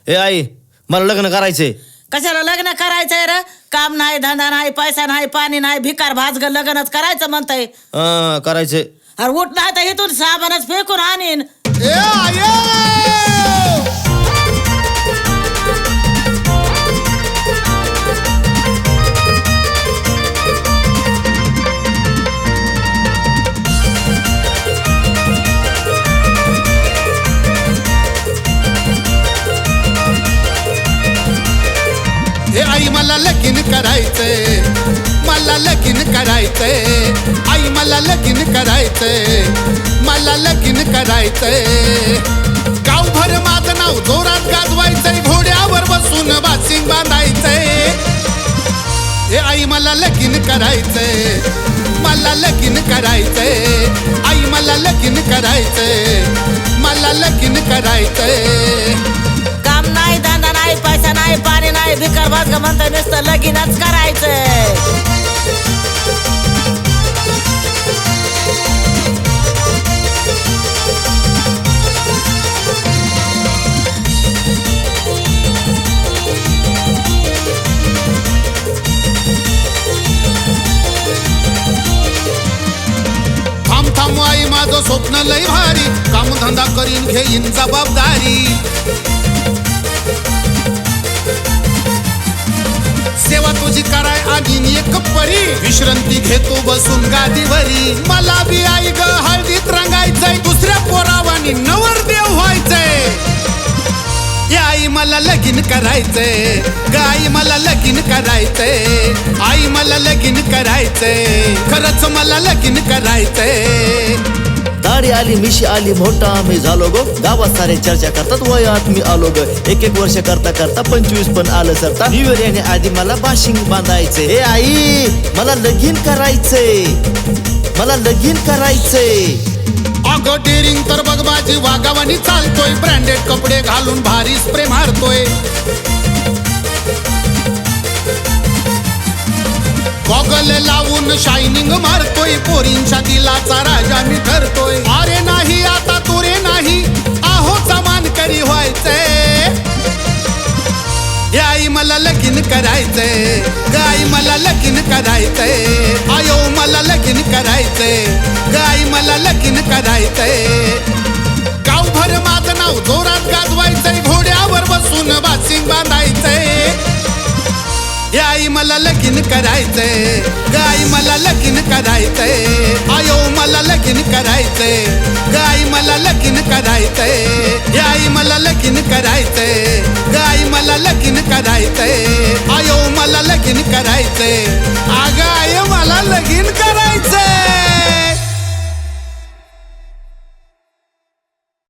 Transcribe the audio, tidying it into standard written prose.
ए आई मला लग्न करायचंय. कशाला लग्न करायचंय रे? काम नाही, धंदा नाही, पैसा नाही, पाणी नाही, भिकार भाजग लग्नच करायचं म्हणताय. करायचंय. अरे उठ नाही तर इथून साबणच फेकून आणीन. आई मला लगीन करायचंय, मला लगीन करायचंय. आई मला लगीन करायचंय, मला लगीन करायचंय. गावभर माझं नाव जोरात गाजवायचंय, घोड्यावर बसून बासिंग बांधायचंय. हे आई मला लगीन करायचंय, मला लगीन करायचंय. आई मला लगीन करायचंय, मला लगीन करायचंय. काम नाही, धंदा नाही, पैसा नाही, पाणी नाही, भिकार भाजग म्हणताय, नुसतं लगीनच करायचंय. थांब आई माझं स्वप्न लय भारी, काम धंदा करीन घेईन जबाबदारी. सेवा तुझी कराय आगीन एक परी, विश्रांती घेतो बसून गादीवरी. मला बी आई ग हळदीत रंगायचंय, दुसऱ्या पोरावानी नवरदेव व्हायचंय. या आई मला लगीन करायचंय, गाई मला लगीन करायचंय. आई मला लगीन करायचंय, खरंच मला लगीन करायचंय. दाढी आली, मिशी आली, मोठा मी झालो गो. गावात सारे चर्चा करतात, वयात मी आलो ग. एक वर्ष करता करता 25 पण आलं सरता. न्यू इयर येणे आधी मला बाशिंग बांधायचे. हे आई मला लगीन करायचंय, मला लगीन करायचंय. अगं डेरिंग तर बघ माझी वागावानी चालतोय, ब्रँडेड कपडे घालून भारी स्प्रे मारतोय. गॉगल लावून शायनिंग मारतोय, पोरींच्या दिलाचा राजा मी ठरतोय. अरे नाही आता तुरे नाही, आहो जमान करी व्हायचंय. आई मला लगीन करायचंय, गाई मला लगीन करायचंय. आयो मला लगीन करायचंय, गाई मला लगीन करायचंय. गावभर माझं नाव जोरात गाजवायचंय, घोड्यावर बसून बासिंग बांधायचंय. आई मला लगीन करायचंय, गाई मला लगीन करायचंय. आयो मला लगीन करायचंय, गाई मला लगीन करायचंय. आई मला लगीन करायचंय,